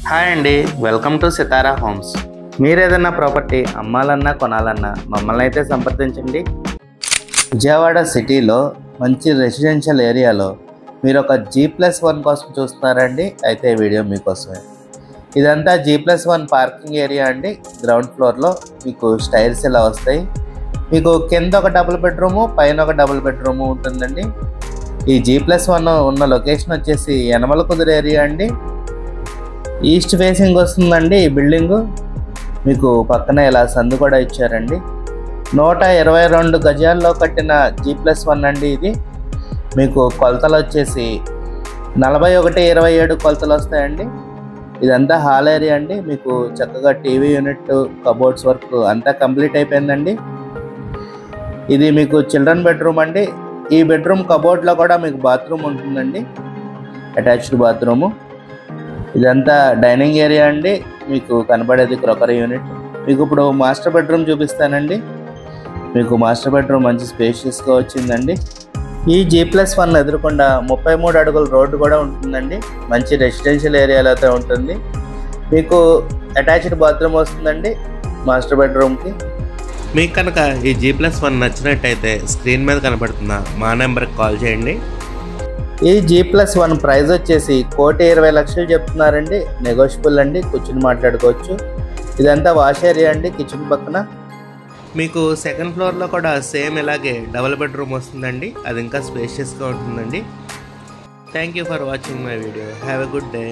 Hi అండి, welcome to Sitara homes. మీరు ఏదైనా ప్రాపర్టీ అమ్మాలన్నా కొనాలన్నా మమ్మల్ని అయితే సంప్రదించండి. విజయవాడ సిటీలో మంచి రెసిడెన్షియల్ ఏరియాలో మీరు ఒక G+1 కోసం చూస్తున్నారండి. అయితే వీడియో మీకోసమే. ఇదంతా G+1 పార్కింగ్ ఏరియా అండి. గ్రౌండ్ ఫ్లోర్లో మీకు స్టైర్స్ ఇలా వస్తాయి. మీకు కింద ఒక డబుల్ బెడ్రూము, పైన ఒక డబుల్ బెడ్రూము ఉంటుందండి. ఈ G+1 ఉన్న లొకేషన్ వచ్చేసి యనమల కుదురు ఏరియా అండి. ఈస్ట్ ఫేసింగ్ వస్తుందండి ఈ బిల్డింగు. మీకు పక్కన ఇలా సందు కూడా ఇచ్చారండి. 122 గజాల్లో కట్టిన G+1 అండి ఇది. మీకు కొలతలు వచ్చేసి 41-27 కొలతలు వస్తాయండి. ఇదంతా హాల్ ఏరియా అండి. మీకు చక్కగా టీవీ యూనిట్, కబోర్డ్స్ వర్క్ అంతా కంప్లీట్ అయిపోయిందండి. ఇది మీకు చిల్డ్రన్ బెడ్రూమ్ అండి. ఈ బెడ్రూమ్ కబోర్డ్లో కూడా మీకు బాత్రూమ్ ఉంటుందండి, అటాచ్డ్ బాత్రూము. ఇదంతా డైనింగ్ ఏరియా అండి. మీకు కనబడేది క్రొకరీ యూనిట్. మీకు ఇప్పుడు మాస్టర్ బెడ్రూమ్ చూపిస్తానండి. మీకు మాస్టర్ బెడ్రూమ్ మంచి స్పేషియస్గా వచ్చిందండి. ఈ G+1 ఎదురుకుండా 33 అడుగుల రోడ్డు కూడా ఉంటుందండి. మంచి రెసిడెన్షియల్ ఏరియాలో అయితే ఉంటుంది. మీకు అటాచ్డ్ బాత్రూమ్ వస్తుందండి మాస్టర్ బెడ్రూమ్కి. మీకు కనుక ఈ G+1 నచ్చినట్టయితే స్క్రీన్ మీద కనబడుతున్న మా నెంబర్కి కాల్ చేయండి. ఈ G+1 ప్రైస్ వచ్చేసి 1,20,00,000 చెప్తున్నారండి. నెగోషియబుల్ అండి, కూర్చుని మాట్లాడుకోవచ్చు. ఇదంతా వాష్ ఏరియా అండి కిచెన్ పక్కన. మీకు సెకండ్ ఫ్లోర్లో కూడా సేమ్ ఇలాగే డబుల్ బెడ్రూమ్ వస్తుందండి. అది ఇంకా స్పేషియస్గా ఉంటుందండి. Thank you for watching my video. Have a good day.